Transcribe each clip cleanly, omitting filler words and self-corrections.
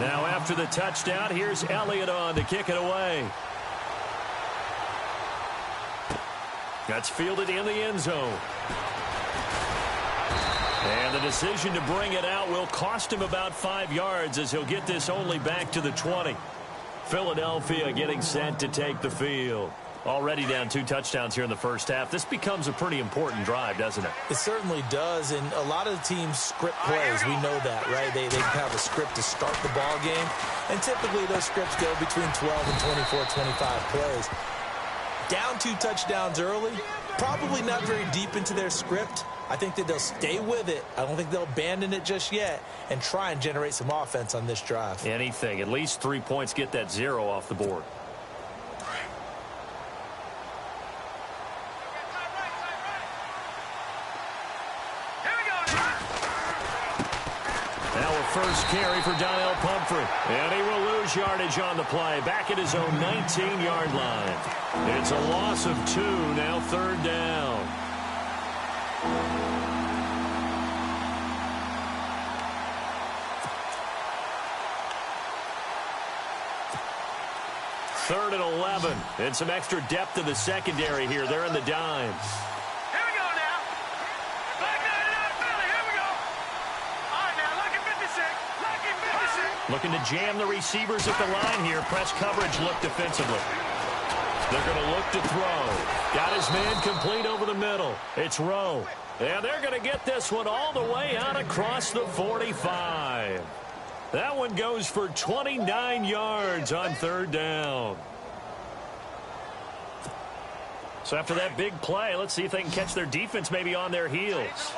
Now after the touchdown, here's Elliott on to kick it away. That's fielded in the end zone. And the decision to bring it out will cost him about 5 yards as he'll get this only back to the 20. Philadelphia getting set to take the field. Already down 2 touchdowns here in the first half. This becomes a pretty important drive, doesn't it? It certainly does, and a lot of the teams script plays. We know that, right? They have a script to start the ball game, and typically those scripts go between 12 and 24, 25 plays. Down 2 touchdowns early, probably not very deep into their script. I think that they'll stay with it. I don't think they'll abandon it just yet and try and generate some offense on this drive. Anything. At least 3 points, get that 0 off the board. First carry for Donnell Pumphrey. And he will lose yardage on the play. Back at his own 19-yard line. It's a loss of 2, now 3rd down. Third and 11. And some extra depth to the secondary here. They're in the dimes. Looking to jam the receivers at the line here. Press coverage look defensively. They're going to look to throw. Got his man complete over the middle. It's Rowe. And they're going to get this one all the way out across the 45. That one goes for 29 yards on 3rd down. So after that big play, let's see if they can catch their defense maybe on their heels.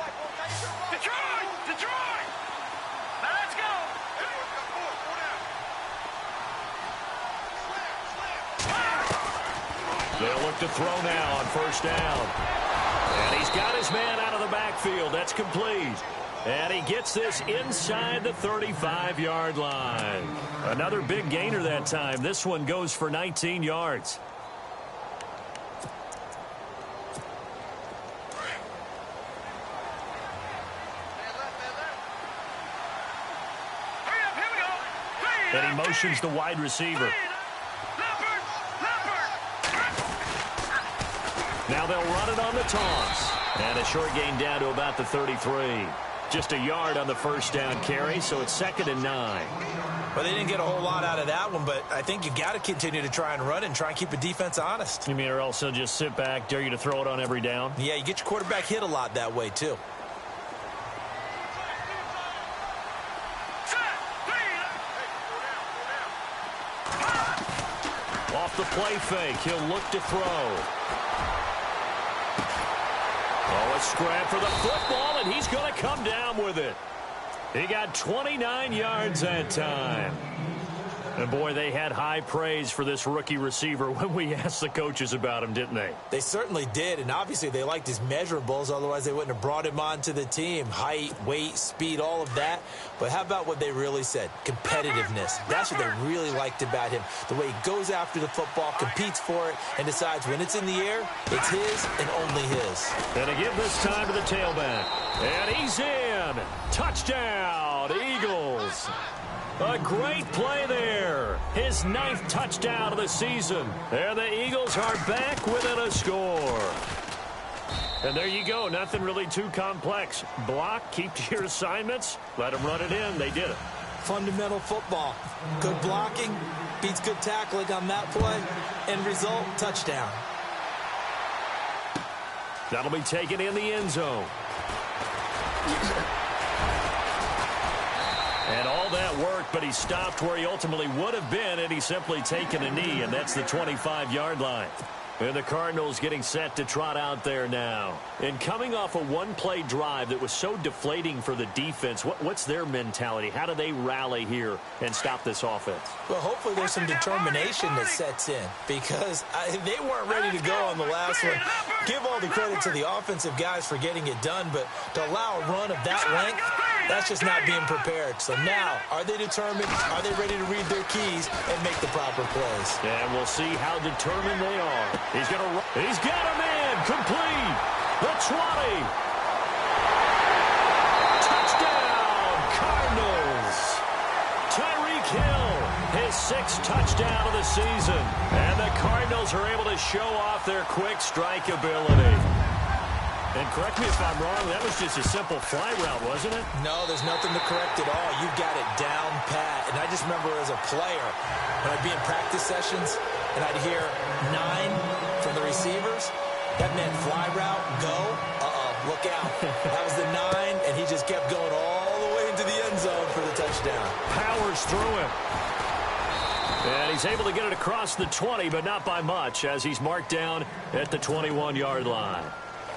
They'll look to throw now on 1st down. And he's got his man out of the backfield. That's complete. And he gets this inside the 35-yard line. Another big gainer that time. This one goes for 19 yards. And he motions the wide receiver. Now they'll run it on the toss. And a short gain down to about the 33. Just a yard on the 1st down carry, so it's 2nd and 9. Well, they didn't get a whole lot out of that one, but I think you got to continue to try and run and try and keep the defense honest. You mean or else they'll just sit back, dare you to throw it on every down? Yeah, you get your quarterback hit a lot that way, too. Off the play fake, he'll look to throw. Oh, a scrap for the football, and he's going to come down with it. He got 29 yards that time. And, boy, they had high praise for this rookie receiver when we asked the coaches about him, didn't they? They certainly did, and obviously they liked his measurables. Otherwise, they wouldn't have brought him onto the team. Height, weight, speed, all of that. But how about what they really said? Competitiveness. That's what they really liked about him. The way he goes after the football, competes for it, and decides when it's in the air, it's his and only his. And to give this time to the tailback. And he's in. Touchdown, Eagles. A great play there. His 9th touchdown of the season. And the Eagles are back within a score. And there you go. Nothing really too complex. Block, keep to your assignments, let them run it in. They did it. Fundamental football. Good blocking, beats good tackling on that play. End result, touchdown. That'll be taken in the end zone. And all that worked, but he stopped where he ultimately would have been, and he's simply taken a knee, and that's the 25-yard line. And the Cardinals getting set to trot out there now. And coming off a one-play drive that was so deflating for the defense, what's their mentality? How do they rally here and stop this offense? Well, hopefully there's some determination that sets in because they weren't ready to go on the last one. Give all the credit to the offensive guys for getting it done, but to allow a run of that length, that's just not being prepared. So now, are they determined? Are they ready to read their keys and make the proper plays? And we'll see how determined they are. He's got a man complete. The 20. Touchdown, Cardinals. Tyreek Hill, his 6th touchdown of the season. And the Cardinals are able to show off their quick strike ability. And correct me if I'm wrong, that was just a simple fly route, wasn't it? No, there's nothing to correct at all. You've got it down pat. And I just remember as a player, when I'd be in practice sessions, and I'd hear 9 from the receivers, that meant fly route, go, look out. That was the 9, and he just kept going all the way into the end zone for the touchdown. Powers through him. And he's able to get it across the 20, but not by much, as he's marked down at the 21-yard line.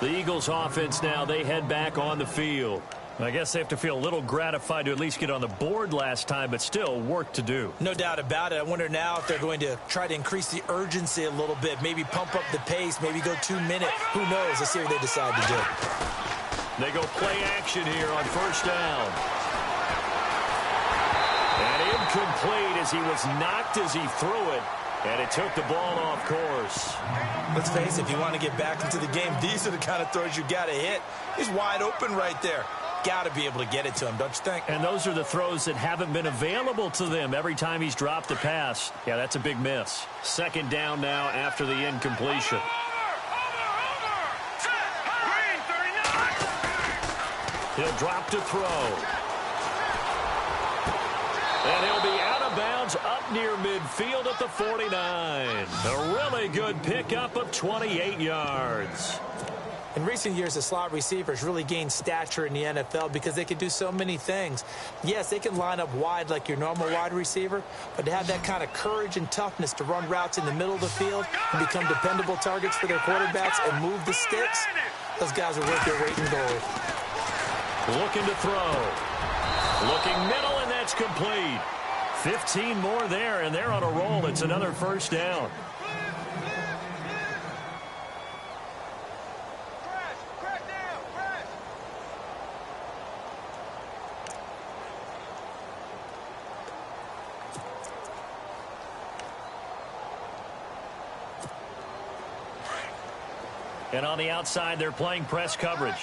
The Eagles offense now, they head back on the field. I guess they have to feel a little gratified to at least get on the board last time, but still work to do. No doubt about it. I wonder now if they're going to try to increase the urgency a little bit, maybe pump up the pace, maybe go 2-minute. Who knows? Let's see what they decide to do. They go play action here on first down. And incomplete as he was knocked as he threw it. And it took the ball off course. Let's face it, if you want to get back into the game, these are the kind of throws you got to hit. He's wide open right there. Got to be able to get it to him, don't you think? And those are the throws that haven't been available to them every time he's dropped a pass. Yeah, that's a big miss. Second down now after the incompletion. He'll drop to throw. And he'll be out of bounds up near midfield at the 49. A really good pickup of 28 yards. In recent years, the slot receivers really gained stature in the NFL because they can do so many things. Yes, they can line up wide like your normal wide receiver, but to have that kind of courage and toughness to run routes in the middle of the field and become dependable targets for their quarterbacks and move the sticks, those guys are worth their weight in gold. Looking to throw. Looking middle, and that's complete. 15 more there, and they're on a roll. It's another first down. And on the outside, they're playing press coverage.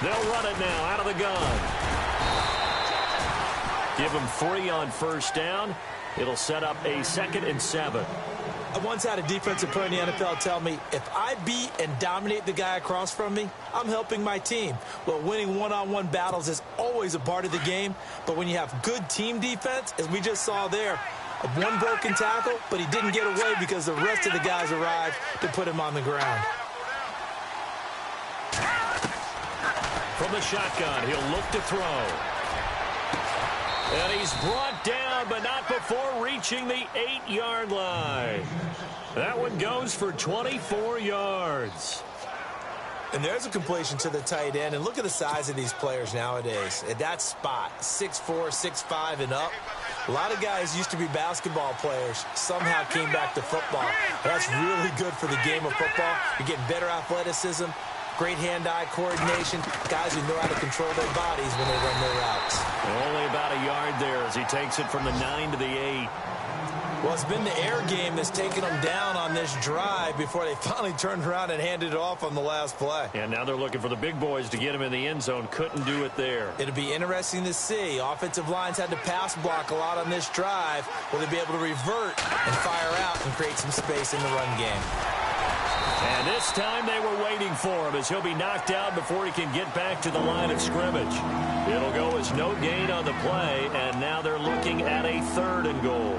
They'll run it now out of the gun. Give them 3 on first down. It'll set up a 2nd and 7. I once had a defensive player in the NFL tell me, if I beat and dominate the guy across from me, I'm helping my team. Well, winning one-on-one battles is always a part of the game, but when you have good team defense, as we just saw there, one broken tackle, but he didn't get away because the rest of the guys arrived to put him on the ground. From the shotgun, he'll look to throw. And he's brought down, but not before reaching the 8-yard line. That one goes for 24 yards. And there's a completion to the tight end. And look at the size of these players nowadays. At that spot, 6'4", 6'5", and up. A lot of guys used to be basketball players, somehow came back to football. That's really good for the game of football. You're getting better athleticism, great hand-eye coordination, guys who know how to control their bodies when they run their routes. Only about a yard there as he takes it from the 9 to the 8. Well, it's been the air game that's taken them down on this drive before they finally turned around and handed it off on the last play. And now they're looking for the big boys to get him in the end zone. Couldn't do it there. It'll be interesting to see. Offensive lines had to pass block a lot on this drive. Will they be able to revert and fire out and create some space in the run game? And this time they were waiting for him as he'll be knocked out before he can get back to the line of scrimmage. It'll go as no gain on the play, and now they're looking at a 3rd and goal.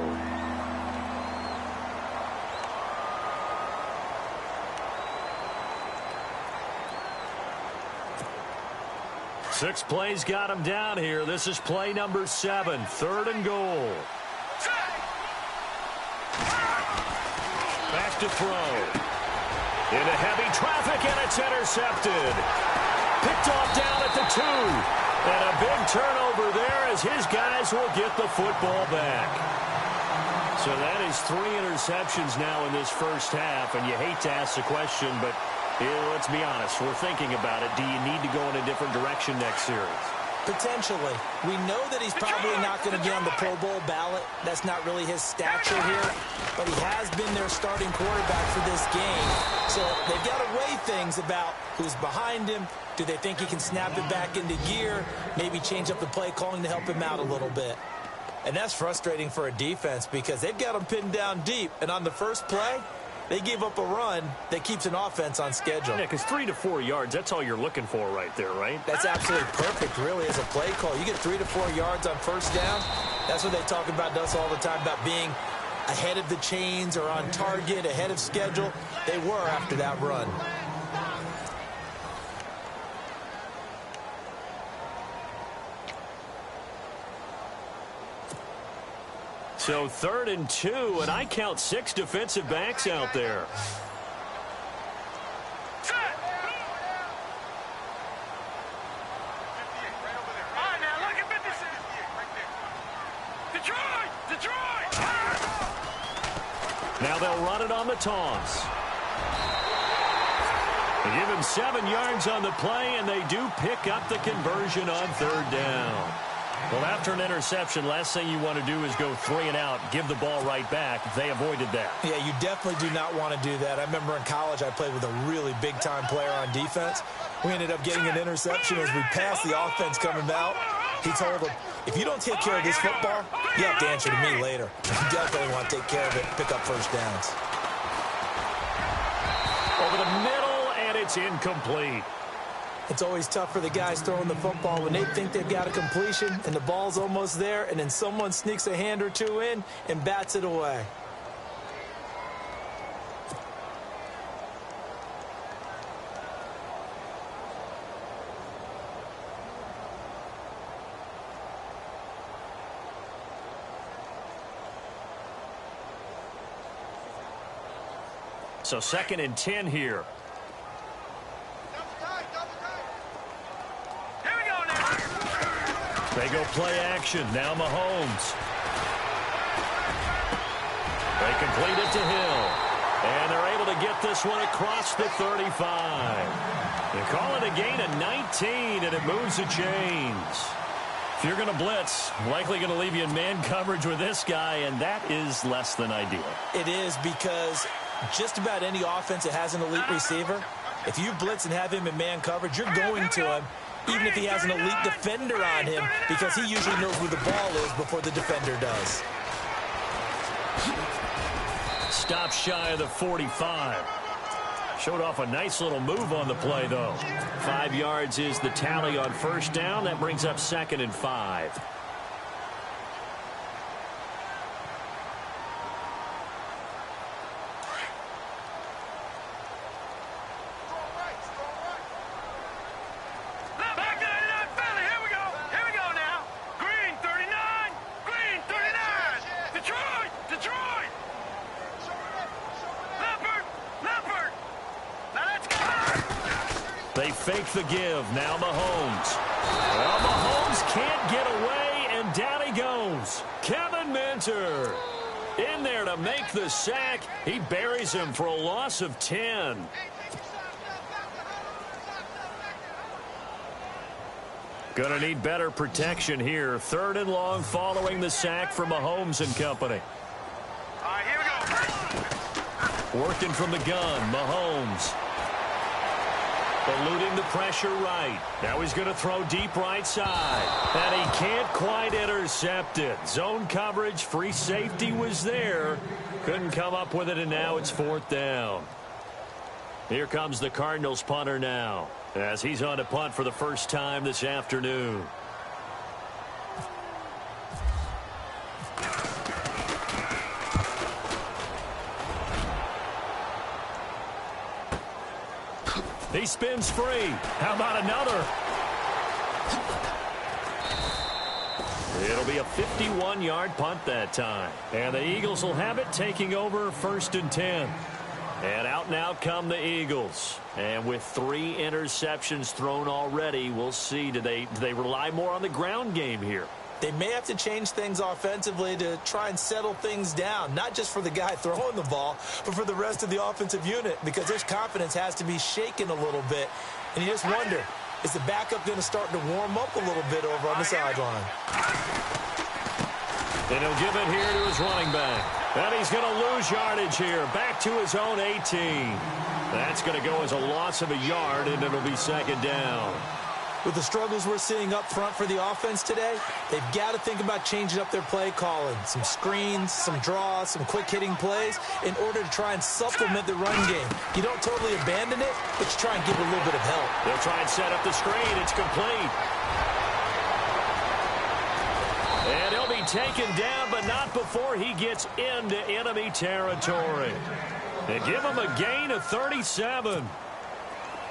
Six plays got him down here. This is play number 7, 3rd and goal. Back to throw. Into heavy traffic, and it's intercepted. Picked off down at the 2. And a big turnover there as his guys will get the football back. So that is 3 interceptions now in this first half, and you hate to ask the question, but let's be honest, we're thinking about it. Do you need to go in a different direction next series? Potentially. We know that he's probably not going to be on the Pro Bowl ballot. That's not really his stature here. but he has been their starting quarterback for this game. So they've got to weigh things about who's behind him. Do they think he can snap it back into gear? Maybe change up the play calling to help him out a little bit. And that's frustrating for a defense because they've got him pinned down deep. And on the first play, they give up a run that keeps an offense on schedule. Yeah, because 3 to 4 yards, that's all you're looking for right there, right? That's absolutely perfect, really, as a play call. You get 3 to 4 yards on first down. That's what they talk about to us all the time, about being ahead of the chains or on target, ahead of schedule. They were after that run. So 3rd and 2, and I count 6 defensive backs out there. Now they'll run it on the toss. They give him 7 yards on the play, and they do pick up the conversion on 3rd down. Well, after an interception, last thing you want to do is go 3 and out, give the ball right back. They avoided that. Yeah, you definitely do not want to do that. I remember in college I played with a really big-time player on defense. We ended up getting an interception as we passed the offense coming out. He told him, if you don't take care of this football, you have to answer to me later. You definitely want to take care of it, pick up first downs. Over the middle, and it's incomplete. It's always tough for the guys throwing the football when they think they've got a completion and the ball's almost there, and then someone sneaks a hand or two in and bats it away. So 2nd and 10 here. They go play action. Now Mahomes. They complete it to Hill. And they're able to get this one across the 35. They call it a gain of 19, and it moves the chains. If you're going to blitz, likely going to leave you in man coverage with this guy, and that is less than ideal. It is, because just about any offense that has an elite receiver, if you blitz and have him in man coverage, you're going to him, even if he has an elite defender on him, because he usually knows where the ball is before the defender does. Stop shy of the 45. Showed off a nice little move on the play, though. 5 yards is the tally on first down. That brings up 2nd and 5. They fake the give. Now Mahomes. Well, Mahomes can't get away, and down he goes. Kevin Minter in there to make the sack. He buries him for a loss of 10. Gonna need better protection here. 3rd and long following the sack from Mahomes and company. All right, here we go. Working from the gun, Mahomes. Eluding the pressure right. Now he's going to throw deep right side. And he can't quite intercept it. Zone coverage, free safety was there. Couldn't come up with it, and now it's 4th down. Here comes the Cardinals punter now, as he's on to punt for the first time this afternoon. He spins free. How about another? It'll be a 51-yard punt that time. And the Eagles will have it, taking over 1st and 10. And out and out come the Eagles. And with 3 interceptions thrown already, we'll see. Do they rely more on the ground game here? They may have to change things offensively to try and settle things down, not just for the guy throwing the ball, but for the rest of the offensive unit, because their confidence has to be shaken a little bit. And you just wonder, is the backup going to start to warm up a little bit over on the sideline? And he'll give it here to his running back. And he's going to lose yardage here. Back to his own 18. That's going to go as a loss of a yard, and it'll be second down. With the struggles we're seeing up front for the offense today, they've got to think about changing up their play calling. Some screens, some draws, some quick-hitting plays in order to try and supplement the run game. You don't totally abandon it, but you try and give it a little bit of help. They'll try and set up the screen. It's complete. And he'll be taken down, but not before he gets into enemy territory. They give him a gain of 37.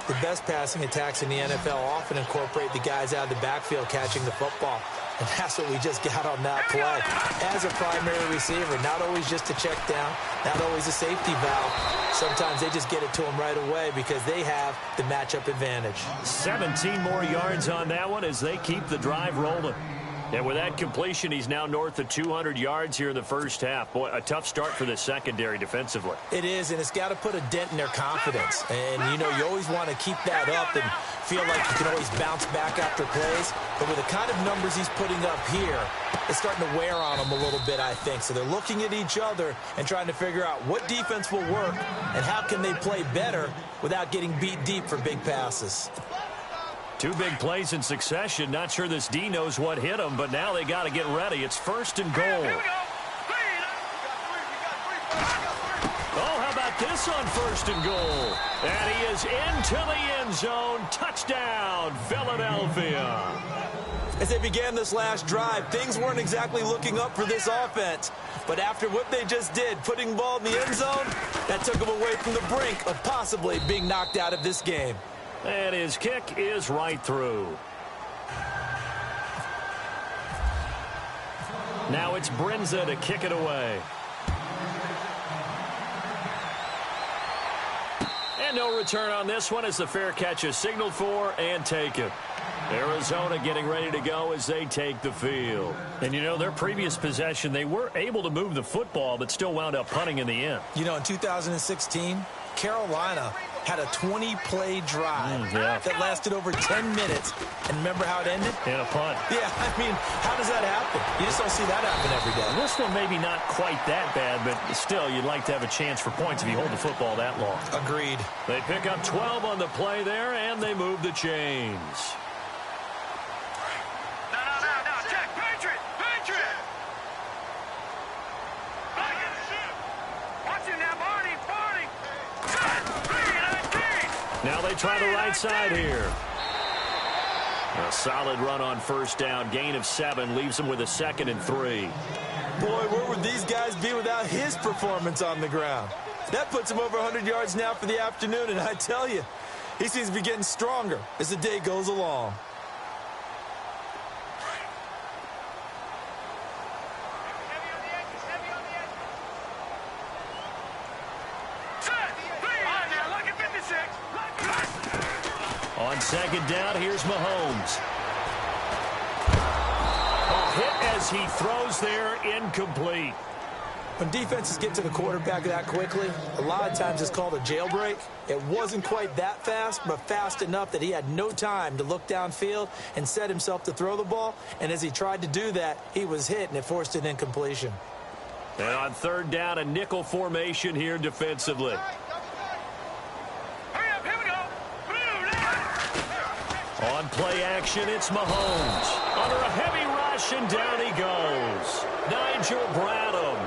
The best passing attacks in the NFL often incorporate the guys out of the backfield catching the football. And that's what we just got on that play. As a primary receiver, not always just a check down, not always a safety valve. Sometimes they just get it to him right away because they have the matchup advantage. 17 more yards on that one as they keep the drive rolling. And with that completion, he's now north of 200 yards here in the first half. Boy, a tough start for the secondary defensively. It is, and it's got to put a dent in their confidence. And, you know, you always want to keep that up and feel like you can always bounce back after plays. But with the kind of numbers he's putting up here, it's starting to wear on them a little bit, I think. So they're looking at each other and trying to figure out what defense will work and how can they play better without getting beat deep for big passes. Two big plays in succession. Not sure this D knows what hit him, but now they got to get ready. It's first and goal. Oh, how about this on first and goal? And he is into the end zone. Touchdown, Philadelphia. As they began this last drive, things weren't exactly looking up for this offense. But after what they just did, putting the ball in the end zone, that took them away from the brink of possibly being knocked out of this game. And his kick is right through. Now it's Brinza to kick it away. And no return on this one as the fair catch is signaled for and taken. Arizona getting ready to go as they take the field. And, you know, their previous possession, they were able to move the football but still wound up punting in the end. You know, in 2016, Carolina had a 20-play drive that lasted over 10 minutes. And remember how it ended? In a punt. Yeah, I mean, how does that happen? You just don't see that happen every day. This one maybe not quite that bad, but still, you'd like to have a chance for points if you hold the football that long. Agreed. They pick up 12 on the play there, and they move the chains. Now they try the right side here. A solid run on first down. Gain of 7 leaves them with a 2nd and 3. Boy, where would these guys be without his performance on the ground? That puts him over 100 yards now for the afternoon, and I tell you, he seems to be getting stronger as the day goes along. On second down, here's Mahomes. A hit as he throws there, incomplete. When defenses get to the quarterback that quickly, a lot of times it's called a jailbreak. It wasn't quite that fast, but fast enough that he had no time to look downfield and set himself to throw the ball. And as he tried to do that, he was hit, and it forced an incompletion. And on third down, a nickel formation here defensively. On play action, it's Mahomes. Under a heavy rush, and down he goes. Nigel Bradham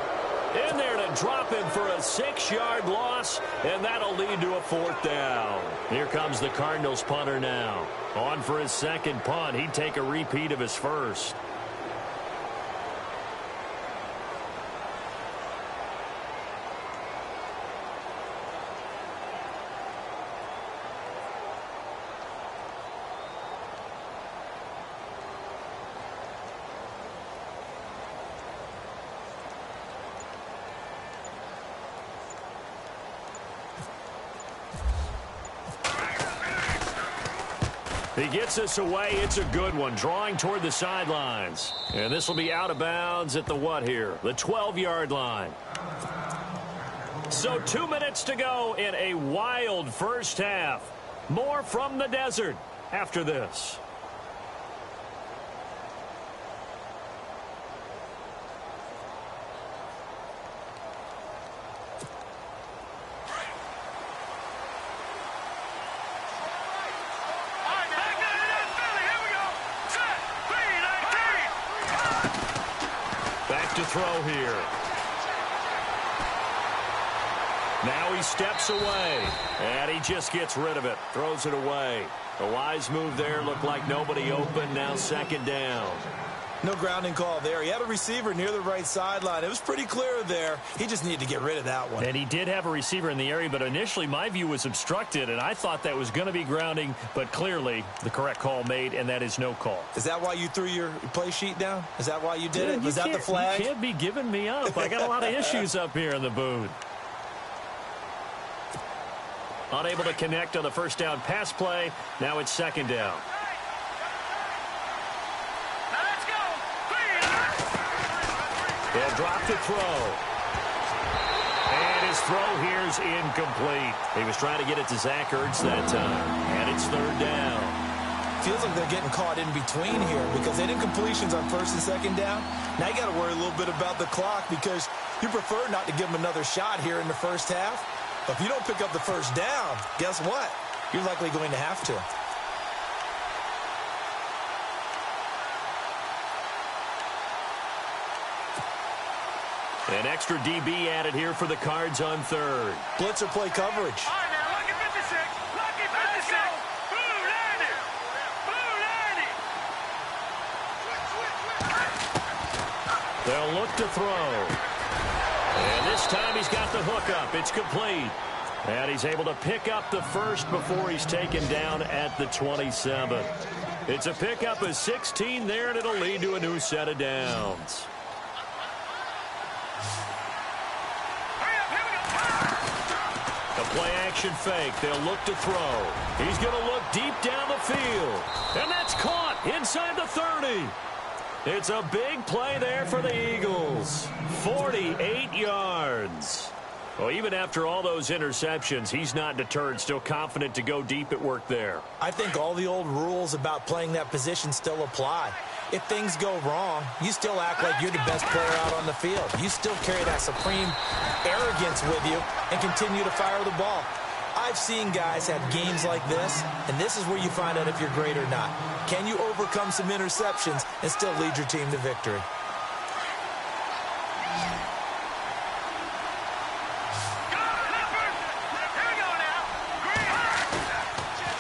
in there to drop him for a 6-yard loss, and that'll lead to a 4th down. Here comes the Cardinals punter now. On for his second punt. He'd take a repeat of his first. He gets us away. It's a good one. Drawing toward the sidelines. And this will be out of bounds at the what here? The 12-yard line. So 2 minutes to go in a wild first half. More from the desert after this. throw here. Now he steps away, and he just gets rid of it, throws it away. A wise move there, looked like nobody open, now second down. No grounding call there. He had a receiver near the right sideline. It was pretty clear there. He just needed to get rid of that one. And he did have a receiver in the area, but initially my view was obstructed, and I thought that was going to be grounding, but clearly the correct call made, and that is no call. Is that why you threw your play sheet down? Is that why you did it? Was that the flag? You can't be giving me up. I got a lot of issues up here in the booth. Unable to connect on the first down pass play. Now it's second down. They'll drop the throw. And his throw here is incomplete. He was trying to get it to Zach Ertz that time. And it's third down. Feels like they're getting caught in between here because they did completions on first and second down. Now you got to worry a little bit about the clock because you prefer not to give them another shot here in the first half. But if you don't pick up the first down, guess what? You're likely going to have to. An extra DB added here for the Cards on third. Blitzer play coverage. All right, now, lucky 56. Lucky 56. Blue landed. Blue landed. They'll look to throw. And this time he's got the hook up. It's complete. And he's able to pick up the first before he's taken down at the 27. It's a pickup of 16 there, and it'll lead to a new set of downs. A play-action fake. They'll look to throw. He's going to look deep down the field. And that's caught inside the 30. It's a big play there for the Eagles. 48 yards. Well, even after all those interceptions, he's not deterred, still confident to go deep at work there. I think all the old rules about playing that position still apply. If things go wrong, you still act like you're the best player out on the field. You still carry that supreme arrogance with you and continue to fire the ball. I've seen guys have games like this, and this is where you find out if you're great or not. Can you overcome some interceptions and still lead your team to victory?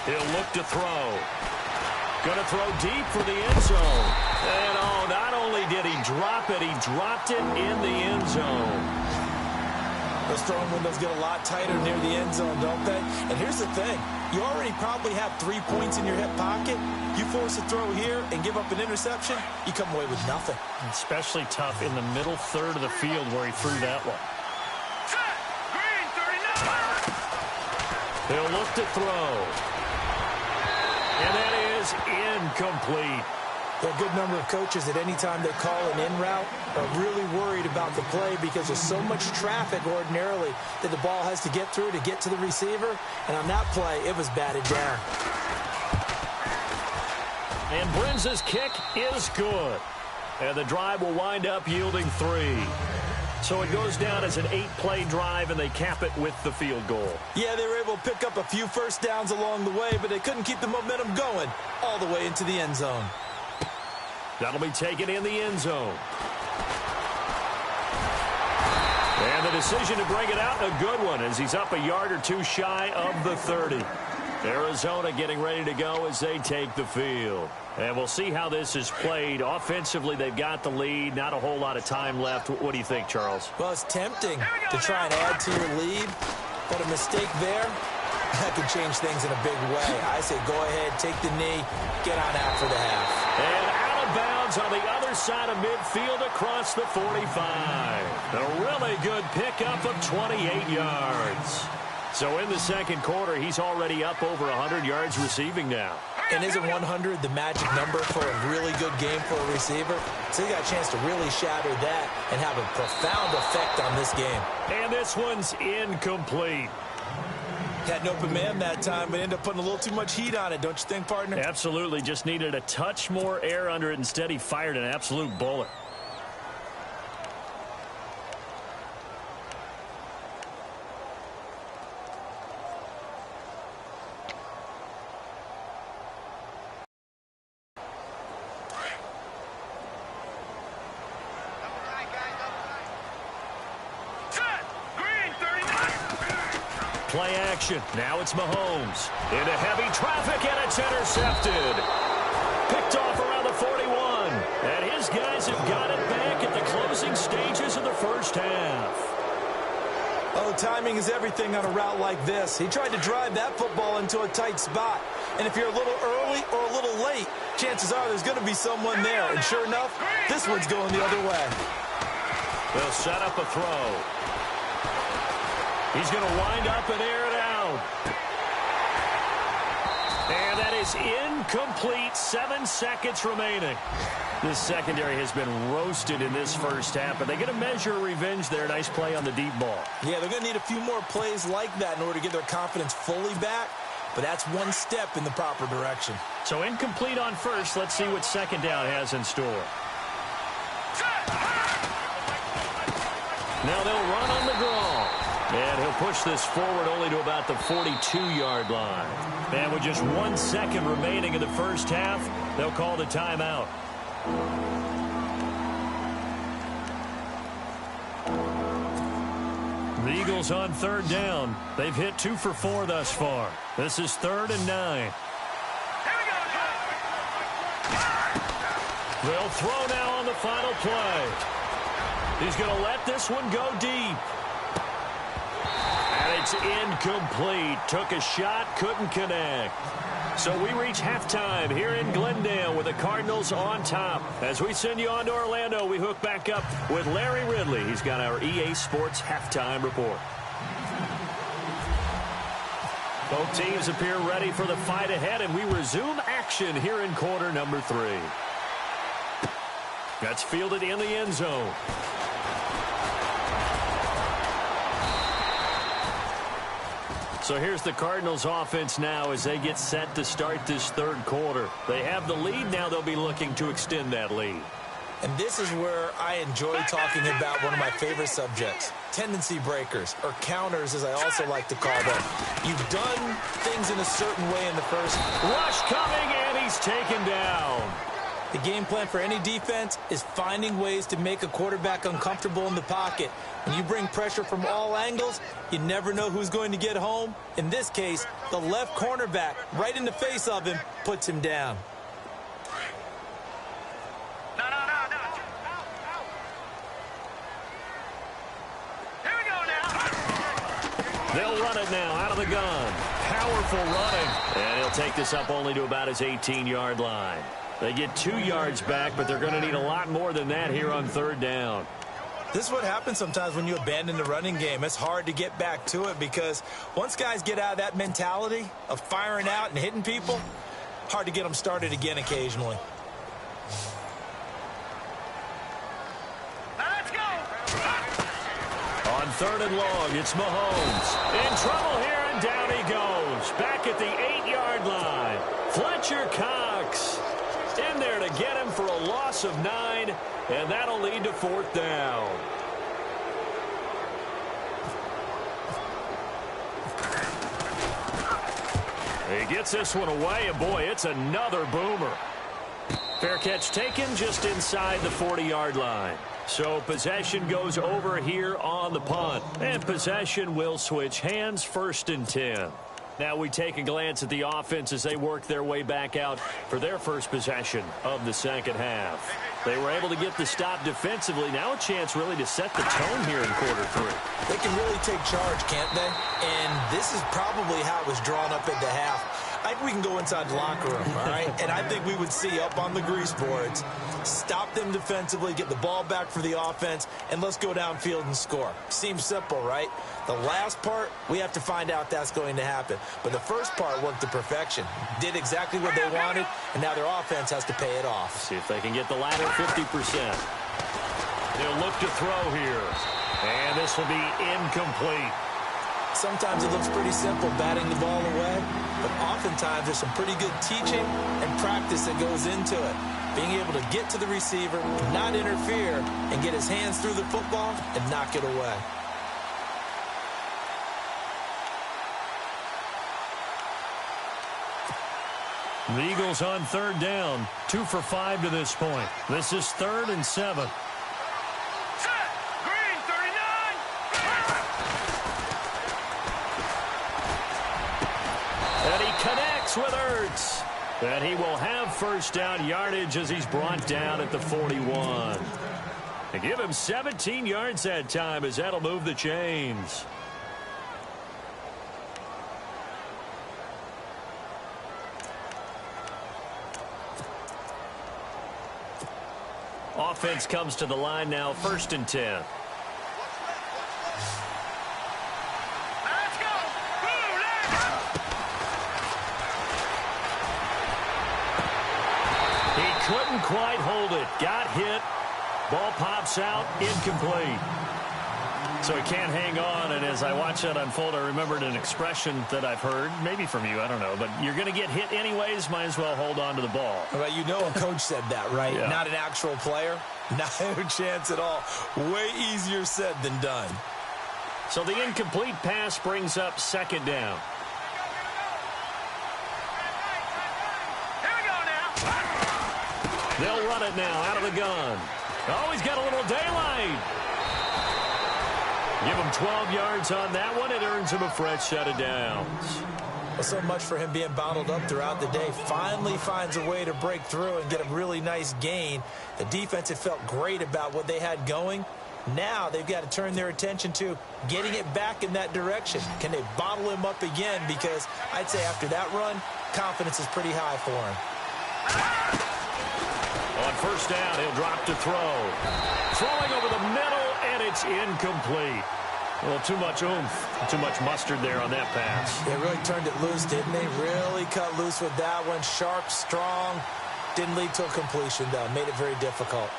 He'll look to throw. Going to throw deep for the end zone. And, oh, not only did he drop it, he dropped it in the end zone. Those throwing windows get a lot tighter near the end zone, don't they? And here's the thing. You already probably have 3 points in your hip pocket. You force a throw here and give up an interception, you come away with nothing. Especially tough in the middle third of the field where he threw that one. He'll look to throw. And that is incomplete. A good number of coaches at any time they call an in route are really worried about the play because there's so much traffic ordinarily that the ball has to get through to get to the receiver. And on that play, it was batted down. And Brinz's kick is good. And the drive will wind up yielding 3. So it goes down as an 8-play drive, and they cap it with the field goal. Yeah, they were able to pick up a few first downs along the way, but they couldn't keep the momentum going all the way into the end zone. That'll be taken in the end zone. And the decision to bring it out, a good one, as he's up a yard or two shy of the 30. Arizona getting ready to go as they take the field. And we'll see how this is played. Offensively, they've got the lead. Not a whole lot of time left. What do you think, Charles? Well, it's tempting to try and add to your lead, but a mistake there, that could change things in a big way. I say go ahead, take the knee, get on out for the half. And out of bounds on the other side of midfield across the 45. A really good pickup of 28 yards. So in the second quarter, he's already up over 100 yards receiving now. And isn't 100 the magic number for a really good game for a receiver? So he got a chance to really shatter that and have a profound effect on this game. And this one's incomplete. Had an open man that time, but ended up putting a little too much heat on it, don't you think, partner? Absolutely. Just needed a touch more air under it. Instead, he fired an absolute bullet. play action. Now it's Mahomes. Into heavy traffic, and it's intercepted. Picked off around the 41. And his guys have got it back at the closing stages of the first half. Oh, timing is everything on a route like this. He tried to drive that football into a tight spot. And if you're a little early or a little late, chances are there's going to be someone there. And sure enough, this one's going the other way. They'll set up a throw. He's going to wind up and air it out. And that is incomplete. 7 seconds remaining. This secondary has been roasted in this first half, but they're going to measure revenge there. Nice play on the deep ball. Yeah, they're going to need a few more plays like that in order to get their confidence fully back, but that's one step in the proper direction. So incomplete on first. Let's see what second down has in store. Now they'll run on the draw. And he'll push this forward only to about the 42-yard line. And with just 1 second remaining in the first half, they'll call the timeout. The Eagles on third down. They've hit 2 for 4 thus far. This is 3rd and 9. They'll throw now on the final play. He's going to let this one go deep. And it's incomplete. Took a shot, couldn't connect. So we reach halftime here in Glendale with the Cardinals on top. As we send you on to Orlando, we hook back up with Larry Ridley. He's got our EA Sports halftime report. Both teams appear ready for the fight ahead, and we resume action here in quarter number 3. That's fielded in the end zone. So here's the Cardinals offense now as they get set to start this third quarter. They have the lead. Now they'll be looking to extend that lead. And this is where I enjoy talking about one of my favorite subjects, tendency breakers, or counters as I also like to call them. You've done things in a certain way in the first. Rush coming, and he's taken down. The game plan for any defense is finding ways to make a quarterback uncomfortable in the pocket. When you bring pressure from all angles, you never know who's going to get home. In this case, the left cornerback, right in the face of him, puts him down. No. Here we go now. They'll run it now out of the gun. Powerful running. And he'll take this up only to about his 18-yard line. They get 2 yards back, but they're going to need a lot more than that here on third down. This is what happens sometimes when you abandon the running game. It's hard to get back to it because once guys get out of that mentality of firing out and hitting people, hard to get them started again occasionally. Now let's go. On third and long, it's Mahomes. In trouble here, and down he goes. Back at the 8-yard line. Fletcher Cox in there to get him for a loss of 9, and that'll lead to fourth down. He gets this one away, and boy, it's another boomer. Fair catch taken just inside the 40-yard line. So possession goes over here on the punt, and possession will switch hands, 1st and 10. Now we take a glance at the offense as they work their way back out for their first possession of the second half. They were able to get the stop defensively. Now a chance really to set the tone here in quarter 3. They can really take charge, can't they? And this is probably how it was drawn up at the half. I think we can go inside the locker room, all right? And I think we would see up on the grease boards, stop them defensively, get the ball back for the offense, and let's go downfield and score. Seems simple, right? The last part, we have to find out that's going to happen. But the first part worked to perfection. Did exactly what they wanted, and now their offense has to pay it off. See if they can get the latter 50%. They'll look to throw here. And this will be incomplete. Sometimes it looks pretty simple, batting the ball away, but oftentimes there's some pretty good teaching and practice that goes into it. Being able to get to the receiver, not interfere, and get his hands through the football and knock it away. The Eagles on third down, 2 for 5 to this point. This is 3rd and 7. Set. Green, 39. connects with Ertz. And he will have first down yardage as he's brought down at the 41. They give him 17 yards that time as that'll move the chains. Offense comes to the line now, 1st and 10. Let's go. Boom, He couldn't quite hold it. Got hit. Ball pops out. Incomplete. So he can't hang on, and as I watch that unfold, I remembered an expression that I've heard, maybe from you, I don't know, but you're going to get hit anyways, might as well hold on to the ball. Well, you know a coach said that, right? Yeah. Not an actual player. Not a chance at all. Way easier said than done. So the incomplete pass brings up 2nd down. Here we go now. They'll run it now out of the gun. Oh, he's got a little daylight. Give him 12 yards on that one. It earns him a fresh set of downs. Well, so much for him being bottled up throughout the day. Finally finds a way to break through and get a really nice gain. The defense had felt great about what they had going. Now they've got to turn their attention to getting it back in that direction. Can they bottle him up again? Because I'd say after that run, confidence is pretty high for him. On 1st down, he'll drop to throw. Throwing over the middle, and it's incomplete. Well, too much oomph, too much mustard there on that pass. They really turned it loose, didn't they? Really cut loose with that one. Sharp, strong. Didn't lead to a completion, though. Made it very difficult.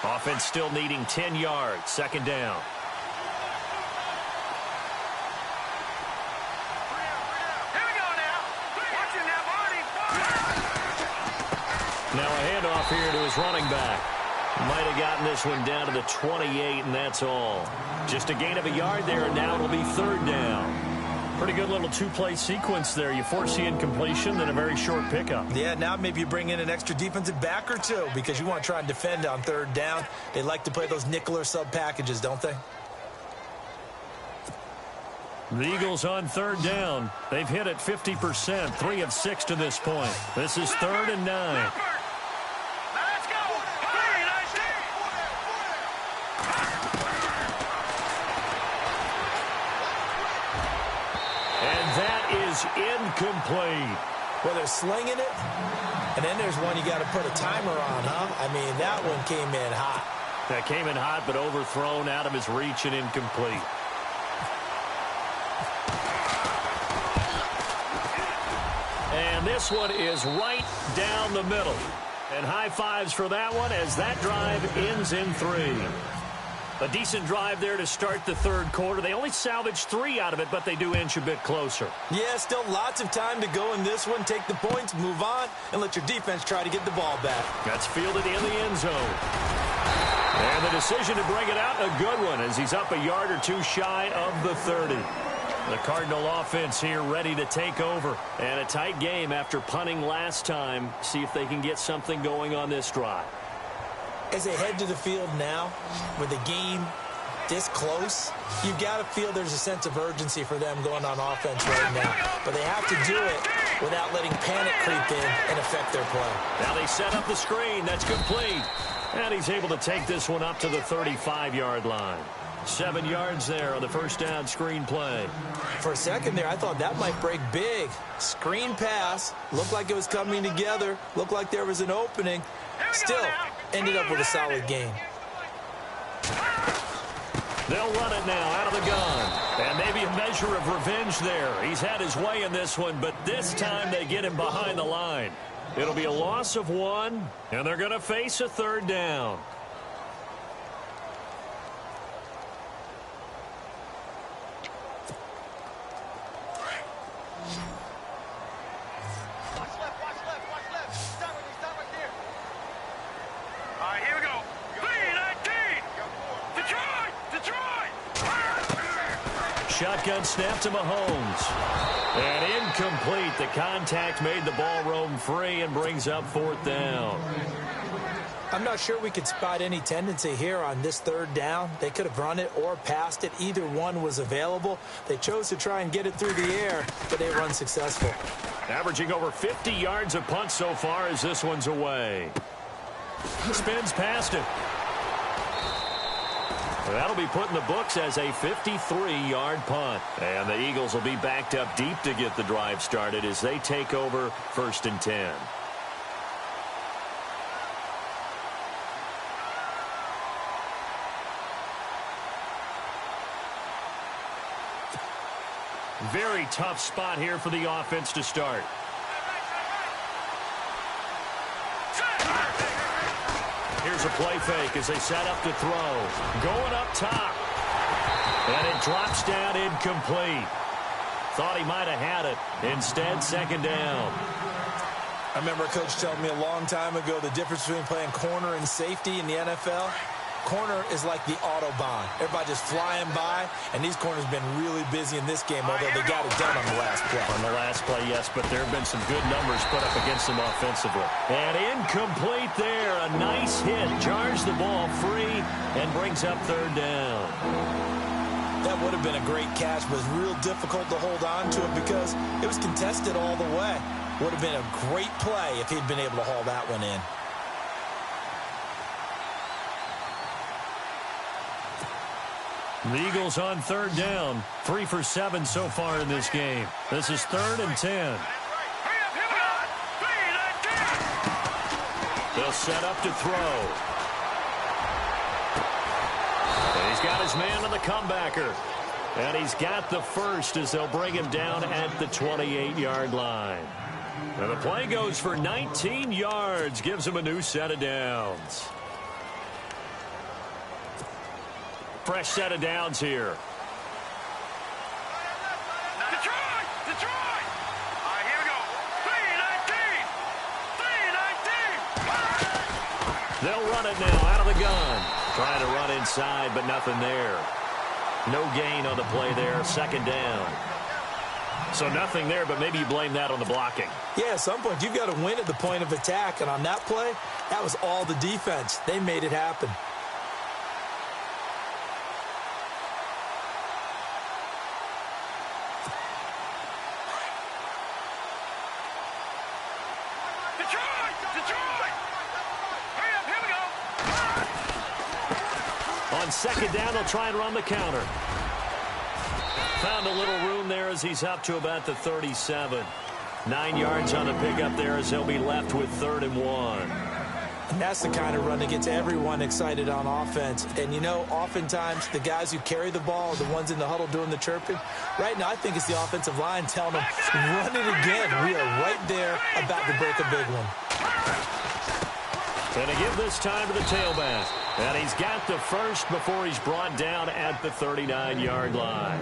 Offense still needing 10 yards. 2nd down. Here we go now. Watching that body. Now a handoff here to his running back. Might have gotten this one down to the 28, and that's all. Just a gain of a yard there, and now it'll be 3rd down. Pretty good little 2-play sequence there. You force the incompletion, then a very short pickup. Yeah, now maybe you bring in an extra defensive back or two because you want to try and defend on 3rd down. They like to play those nickel or sub packages, don't they? The Eagles on 3rd down. They've hit it 50%, 3 of 6 to this point. This is 3rd and 9. Let's go. Hey, nice hit. And that is incomplete. Well, they're slinging it, and then there's one you got to put a timer on, huh? I mean, that one came in hot. That came in hot, but overthrown out of his reach and incomplete. And this one is right down the middle. And high fives for that one as that drive ends in 3. A decent drive there to start the 3rd quarter. They only salvaged 3 out of it, but they do inch a bit closer. Yeah, still lots of time to go in this one. Take the points, move on, and let your defense try to get the ball back. That's fielded in the end zone. And the decision to bring it out, a good one, as he's up a yard or 2 shy of the 30. The Cardinal offense here ready to take over. And a tight game after punting last time. See if they can get something going on this drive. As they head to the field now, with the game this close, you've got to feel there's a sense of urgency for them going on offense right now. But they have to do it without letting panic creep in and affect their play. Now they set up the screen. That's complete. And he's able to take this one up to the 35-yard line. 7 yards there on the 1st down screen play. For a second there, I thought that might break big. Screen pass. Looked like it was coming together. Looked like there was an opening. Still, ended up with a solid game. They'll run it now out of the gun. And maybe a measure of revenge there. He's had his way in this one, but this time they get him behind the line. It'll be a loss of 1, and they're going to face a 3rd down. shotgun snap to Mahomes. And incomplete. The contact made the ball roam free and brings up 4th down. I'm not sure we could spot any tendency here on this 3rd down. They could have run it or passed it. Either one was available. They chose to try and get it through the air, but they were unsuccessful. Averaging over 50 yards a punt so far as this one's away. Spins past it. That'll be put in the books as a 53-yard punt. And the Eagles will be backed up deep to get the drive started as they take over 1st and 10. Very tough spot here for the offense to start. Here's a play fake as they set up to throw. Going up top. And it drops down incomplete. Thought he might have had it. Instead, 2nd down. I remember a coach telling me a long time ago the difference between playing corner and safety in the NFL. Corner is like the Autobahn. Everybody just flying by, and these corners have been really busy in this game, although they got it done on the last play. On the last play, yes, but there have been some good numbers put up against them offensively. And incomplete there. A nice hit. Jars the ball free and brings up 3rd down. That would have been a great catch, but it was real difficult to hold on to it because it was contested all the way. Would have been a great play if he'd been able to haul that one in. The Eagles on 3rd down. 3 for 7 so far in this game. This is 3rd and 10. They'll set up to throw. And he's got his man on the comebacker. And he's got the first as they'll bring him down at the 28-yard line. And the play goes for 19 yards. Gives him a new set of downs. Fresh set of downs here. Detroit! Detroit! All right, here we go. 3-19! 3-19! They'll run it now out of the gun. Trying to run inside, but nothing there. No gain on the play there. 2nd down. So nothing there, but maybe you blame that on the blocking. Yeah, at some point, you've got to win at the point of attack. And on that play, that was all the defense. They made it happen. On 2nd down, they'll try and run the counter. Found a little room there as he's up to about the 37. 9 yards on the pickup there as he'll be left with 3rd and 1. And that's the kind of run that gets everyone excited on offense. And, you know, oftentimes the guys who carry the ball are the ones in the huddle doing the chirping. Right now, I think it's the offensive line telling them, run it again. We are right there about to break a big one. And to give this time to the tailback. And he's got the first before he's brought down at the 39-yard line.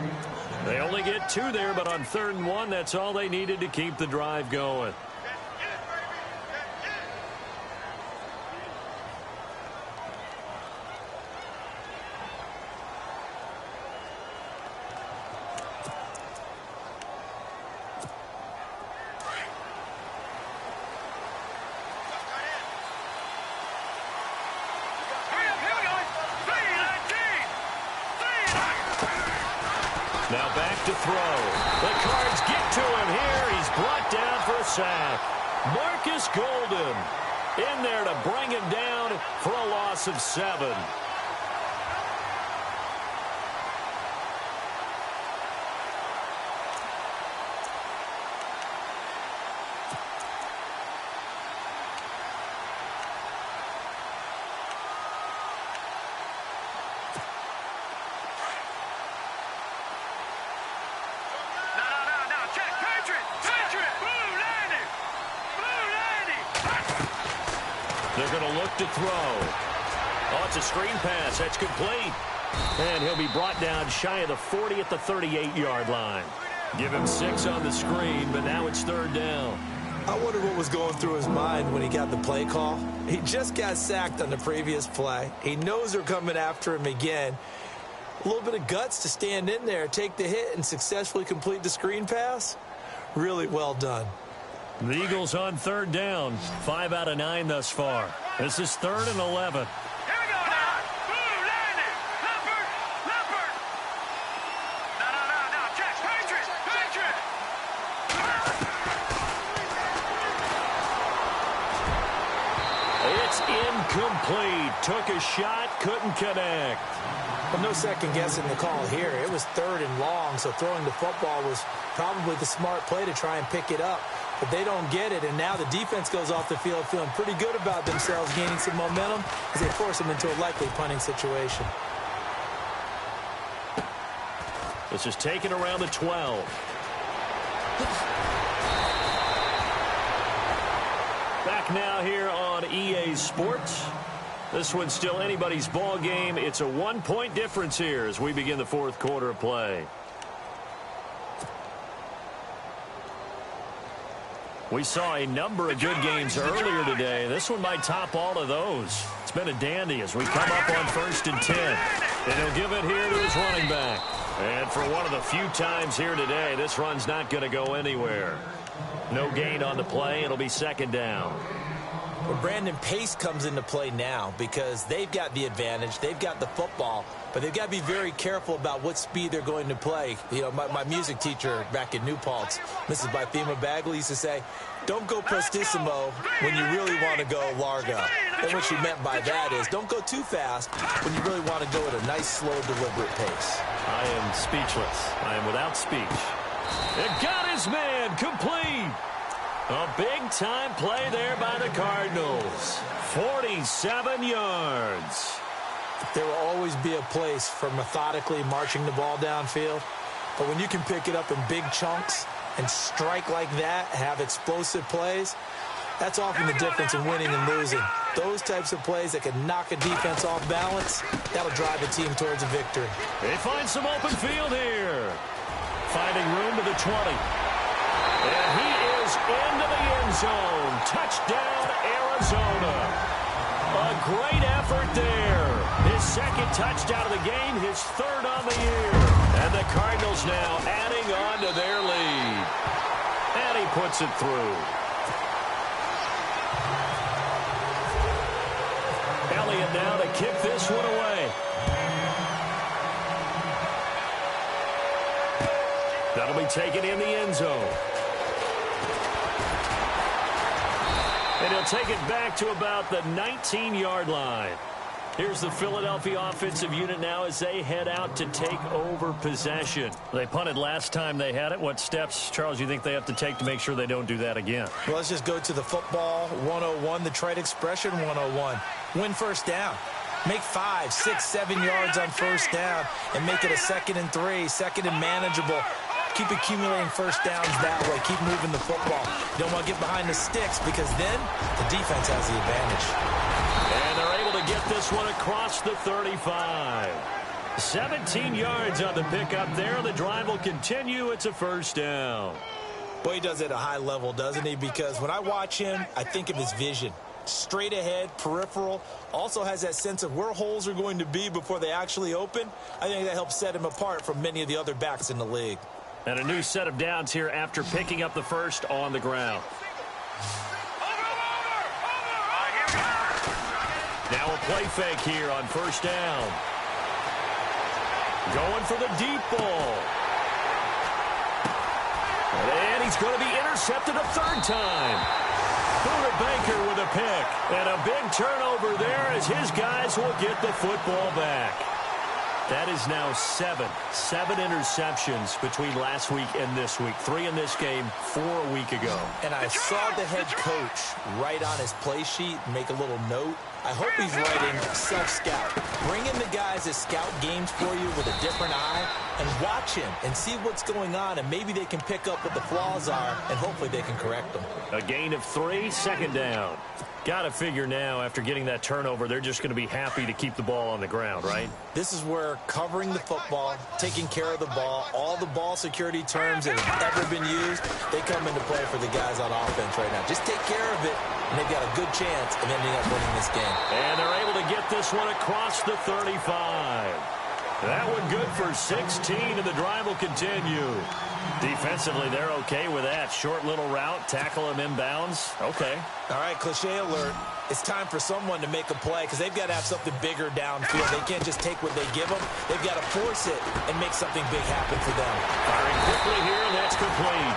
They only get 2 there, but on 3rd and 1, that's all they needed to keep the drive going. Now back to throw. The Cards get to him here. He's brought down for a sack. Marcus Golden in there to bring him down for a loss of 7. They're going to look to throw. Oh, it's a screen pass. That's complete. And he'll be brought down shy of the 40 at the 38-yard line. Give him 6 on the screen, but now it's 3rd down. I wonder what was going through his mind when he got the play call. He just got sacked on the previous play. He knows they're coming after him again. A little bit of guts to stand in there, take the hit, and successfully complete the screen pass. Really well done. The Eagles on third down. 5 out of 9 thus far. This is 3rd and 11. Here we go now. Boom, landing. Leopard, leopard. No. Jets, Patriots, Patriots. It's incomplete. Took a shot, couldn't connect. Well, no second guessing the call here. It was 3rd and long, so throwing the football was probably the smart play to try and pick it up. But they don't get it, and now the defense goes off the field feeling pretty good about themselves, gaining some momentum as they force them into a likely punting situation. This is taken around the 12. Back now here on EA Sports. This one's still anybody's ball game. It's a 1-point difference here as we begin the 4th quarter of play. We saw a number of good games earlier today. This one might top all of those. It's been a dandy as we come up on 1st and 10. And he'll give it here to his running back. And for one of the few times here today, this run's not going to go anywhere. No gain on the play. It'll be 2nd down. Well, Brandon, pace comes into play now because they've got the advantage. They've got the football, but they've got to be very careful about what speed they're going to play. You know, my music teacher back in New Paltz, Mrs. Bythema Bagley, used to say, don't go prestissimo when you really want to go largo. And what she meant by that is don't go too fast when you really want to go at a nice, slow, deliberate pace. I am speechless. I am without speech. It got his man complete. A big-time play there by the Cardinals. 47 yards. There will always be a place for methodically marching the ball downfield. But when you can pick it up in big chunks and strike like that, have explosive plays, that's often the difference in winning and losing. Those types of plays that can knock a defense off balance, that'll drive a team towards a victory. They find some open field here. Finding room to the 20. And he is into the end zone. Touchdown, Arizona. A great effort there. His 2nd touchdown of the game, his 3rd on the year. And the Cardinals now adding on to their lead. And he puts it through. Elliott now to kick this one away. That'll be taken in the end zone. And he'll take it back to about the 19-yard line. Here's the Philadelphia offensive unit now as they head out to take over possession. They punted last time they had it. What steps, Charles, you think they have to take to make sure they don't do that again? Well, let's just go to the football 101, the trite expression 101. Win 1st down. Make 5, 6, 7 yards on 1st down and make it a 2nd and 3, 2nd and manageable. Keep accumulating 1st downs that way. Keep moving the football. You don't want to get behind the sticks because then the defense has the advantage. And they're able to get this one across the 35. 17 yards on the pickup there. The drive will continue. It's a 1st down. Boy, he does it at a high level, doesn't he? Because when I watch him, I think of his vision. Straight ahead, peripheral, also has that sense of where holes are going to be before they actually open. I think that helps set him apart from many of the other backs in the league. And a new set of downs here after picking up the 1st on the ground. Now a play fake here on 1st down. Going for the deep ball. And he's going to be intercepted a 3rd time. Buda Baker with a pick. And a big turnover there as his guys will get the football back. That is now 7 interceptions between last week and this week. 3 in this game, 4 a week ago. And I saw the head coach write on his play sheet, make a little note. I hope he's writing self-scout. Bring in the guys that scout games for you with a different eye and watch him and see what's going on, and maybe they can pick up what the flaws are, and hopefully they can correct them. A gain of 3, 2nd down. Got to figure now, after getting that turnover, they're just going to be happy to keep the ball on the ground, right? This is where covering the football, taking care of the ball, all the ball security terms that have ever been used, they come into play for the guys on offense right now. Just take care of it, and they've got a good chance of ending up winning this game. And they're able to get this one across the 35. That one good for 16, and the drive will continue. Defensively, they're okay with that. Short little route, tackle him inbounds. Okay. All right, cliche alert. It's time for someone to make a play because they've got to have something bigger downfield. They can't just take what they give them. They've got to force it and make something big happen for them. Firing quickly here, and that's complete.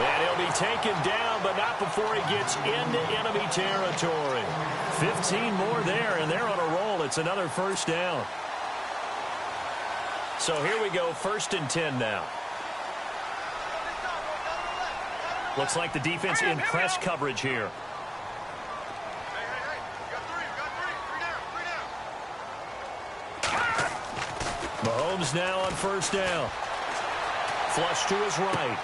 And he'll be taken down, but not before he gets into enemy territory. 15 more there, and they're on a roll. It's another first down. So here we go, 1st and 10 now. Looks like the defense in press coverage here. Mahomes now on 1st down. Flush to his right.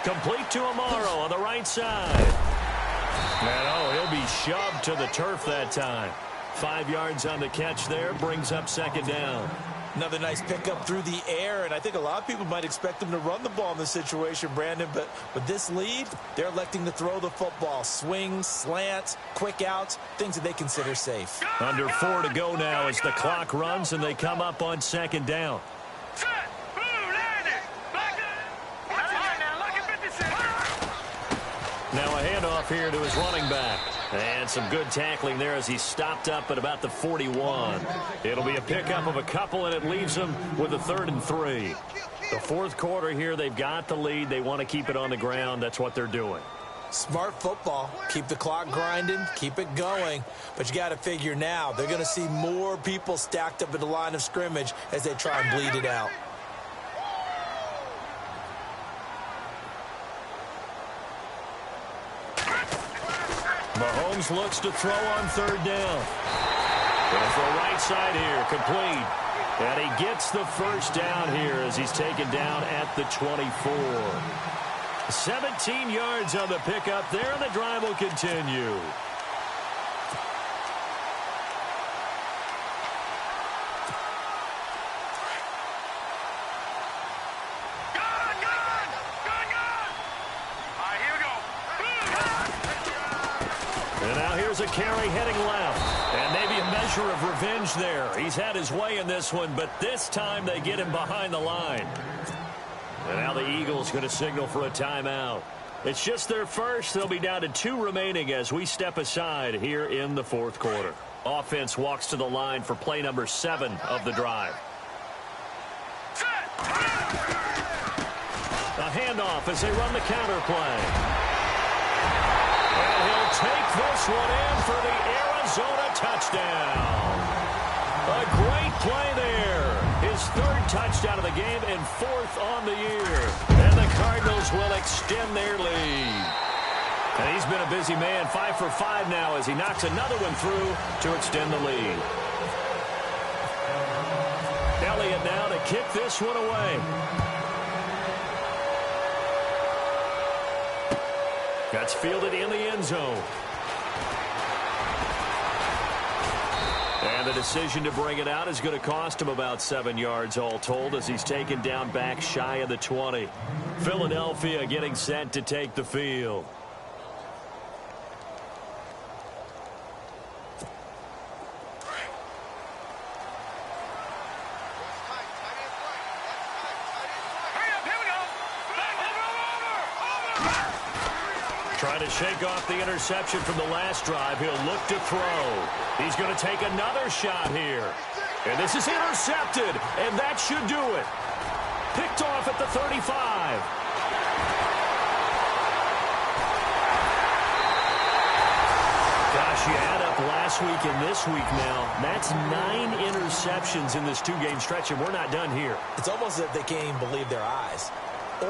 Complete to Amaro on the right side. And he'll be shoved to the turf that time. 5 yards on the catch there, brings up 2nd down. Another nice pickup through the air, and I think a lot of people might expect them to run the ball in this situation, Brandon, but with this lead, they're electing to throw the football. Swings, slants, quick outs, things that they consider safe. Under 4 to go now as the clock runs, and they come up on 2nd down. Now a handoff here to his running back. And some good tackling there as he stopped up at about the 41. It'll be a pickup of a couple, and it leaves him with a 3rd and 3. The 4th quarter here, they've got the lead. They want to keep it on the ground. That's what they're doing. Smart football. Keep the clock grinding. Keep it going. But you got to figure now, they're going to see more people stacked up at the line of scrimmage as they try and bleed it out. Mahomes looks to throw on 3rd down. Going for a right side here, complete. And he gets the 1st down here as he's taken down at the 24. 17 yards on the pickup there, and the drive will continue. A carry heading left, and maybe a measure of revenge there. He's had his way in this one, but this time they get him behind the line. And now the Eagles going to signal for a timeout. It's just their first. They'll be down to 2 remaining as we step aside here in the 4th quarter. Offense walks to the line for play number 7 of the drive. A handoff as they run the counter play. And he'll take this one in for the Arizona touchdown. A great play there. His 3rd touchdown of the game and 4th on the year. And the Cardinals will extend their lead. And he's been a busy man, 5 for 5 now as he knocks another one through to extend the lead. Elliott now to kick this one away. That's fielded in the end zone. And the decision to bring it out is going to cost him about 7 yards all told as he's taken down back shy of the 20. Philadelphia getting set to take the field. Trying to shake off the interception from the last drive. He'll look to throw. He's going to take another shot here. And this is intercepted, and that should do it. Picked off at the 35. Gosh, you add up last week and this week now. That's 9 interceptions in this 2-game stretch, and we're not done here. It's almost as if they can't even believe their eyes.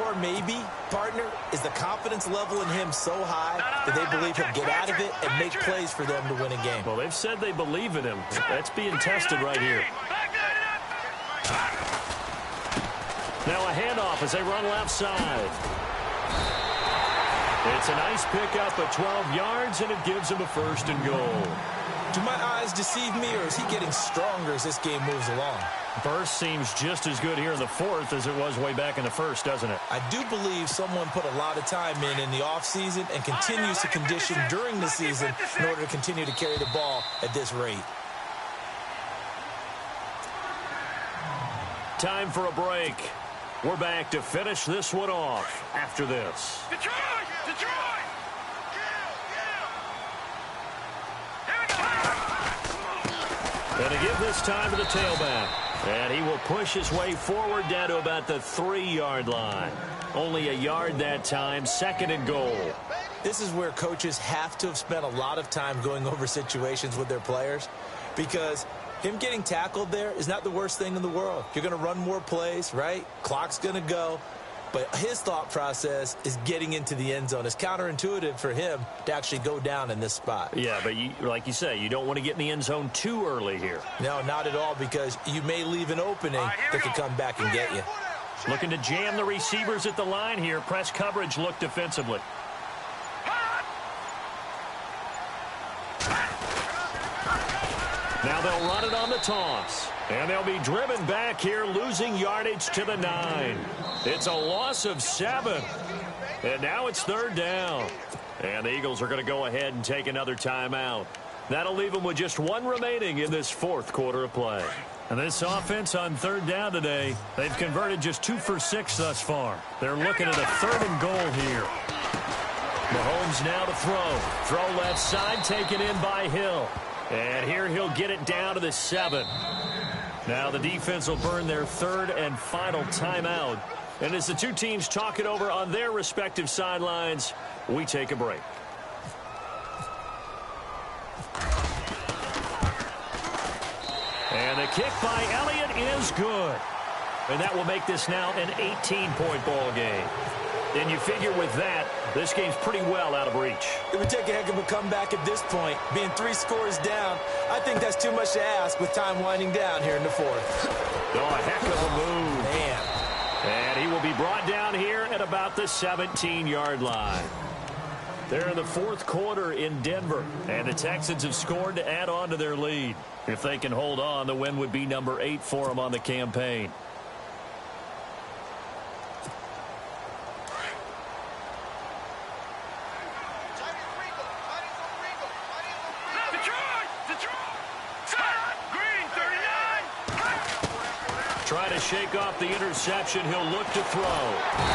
Or maybe, partner, is the confidence level in him so high that they believe he'll get out of it and make plays for them to win a game. Well, they've said they believe in him. That's being tested right here. Now a handoff as they run left side. It's a nice pickup at 12 yards, and it gives him a 1st and goal. Do my eyes deceive me, or is he getting stronger as this game moves along? Burst seems just as good here in the 4th as it was way back in the 1st, doesn't it? I do believe someone put a lot of time in the offseason and continues to condition during the season in order to continue to carry the ball at this rate. Time for a break. We're back to finish this one off after this. Detroit! Detroit! And to give this time to the tailback. And he will push his way forward down to about the 3-yard line. Only a yard that time, 2nd and goal. This is where coaches have to have spent a lot of time going over situations with their players, because him getting tackled there is not the worst thing in the world. You're going to run more plays, right? Clock's going to go. But his thought process is getting into the end zone. It's counterintuitive for him to actually go down in this spot. Yeah, but like you say, you don't want to get in the end zone too early here. No, not at all, because you may leave an opening that could come back and get you. Looking to jam the receivers at the line here. Press coverage look defensively. Now they'll run it on the toss. And they'll be driven back here, losing yardage to the 9. It's a loss of 7. And now it's 3rd down. And the Eagles are going to go ahead and take another timeout. That'll leave them with just 1 remaining in this 4th quarter of play. And this offense on 3rd down today, they've converted just 2 for 6 thus far. They're looking at a 3rd and goal here. Mahomes now to throw. Throw left side, taken in by Hill. And here he'll get it down to the 7. Now the defense will burn their 3rd and final timeout. And as the two teams talk it over on their respective sidelines, we take a break. And the kick by Elliott is good. And that will make this now an 18-point ball game. And you figure with that, this game's pretty well out of reach. It would take a heck of a comeback at this point. Being 3 scores down, I think that's too much to ask with time winding down here in the 4th. Oh, a heck of a move. Man. And he will be brought down here at about the 17-yard line. They're in the 4th quarter in Denver, and the Texans have scored to add on to their lead. If they can hold on, the win would be number 8 for them on the campaign. Try to shake off the interception. He'll look to throw.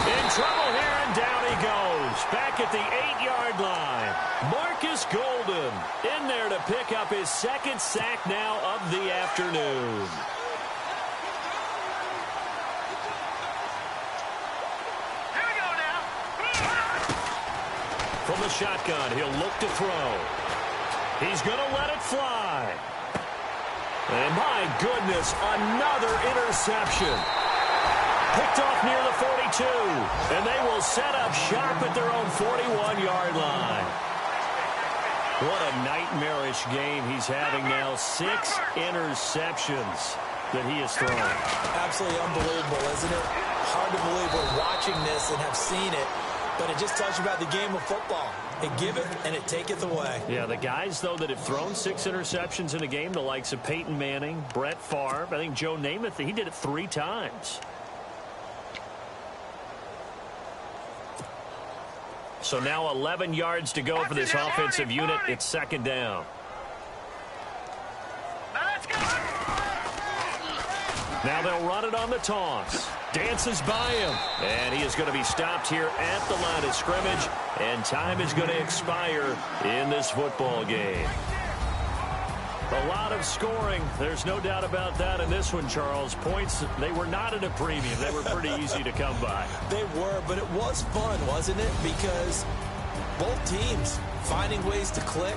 In trouble here, and down he goes. Back at the 8-yard line. Marcus Golden in there to pick up his 2nd sack now of the afternoon. Here we go now. From the shotgun, he'll look to throw. He's going to let it fly. And my goodness, another interception. Picked off near the 42. And they will set up shop at their own 41-yard line. What a nightmarish game he's having now. 6 interceptions that he has thrown. Absolutely unbelievable, isn't it? Hard to believe we're watching this and have seen it. But it just tells you about the game of football. It giveth and it taketh away. Yeah, the guys, though, that have thrown 6 interceptions in a game, the likes of Peyton Manning, Brett Favre, I think Joe Namath, he did it 3 times. So now 11 yards to go for this offensive unit. It's 2nd down. Now let's go. Now they'll run it on the toss. Dances by him. And he is going to be stopped here at the line of scrimmage. And time is going to expire in this football game. A lot of scoring. There's no doubt about that in this one, Charles. Points, they were not at a premium. They were pretty easy to come by. They were, but it was fun, wasn't it? Because both teams finding ways to click.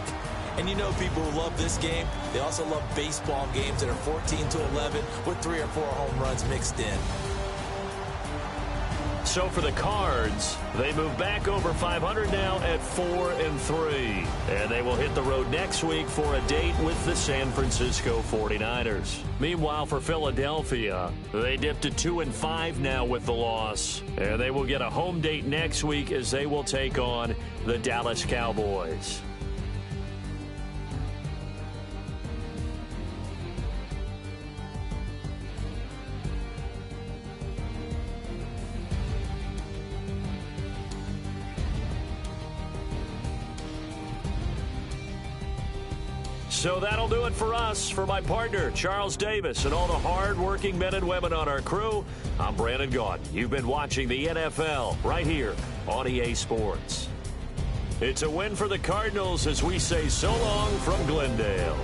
And you know people who love this game, they also love baseball games that are 14-11 with 3 or 4 home runs mixed in. So for the Cards, they move back over 500 now at 4-3. And they will hit the road next week for a date with the San Francisco 49ers. Meanwhile, for Philadelphia, they dipped to 2-5 now with the loss. And they will get a home date next week as they will take on the Dallas Cowboys. So that'll do it for us. For my partner, Charles Davis, and all the hard-working men and women on our crew, I'm Brandon Gaudin. You've been watching the NFL right here on EA Sports. It's a win for the Cardinals as we say so long from Glendale.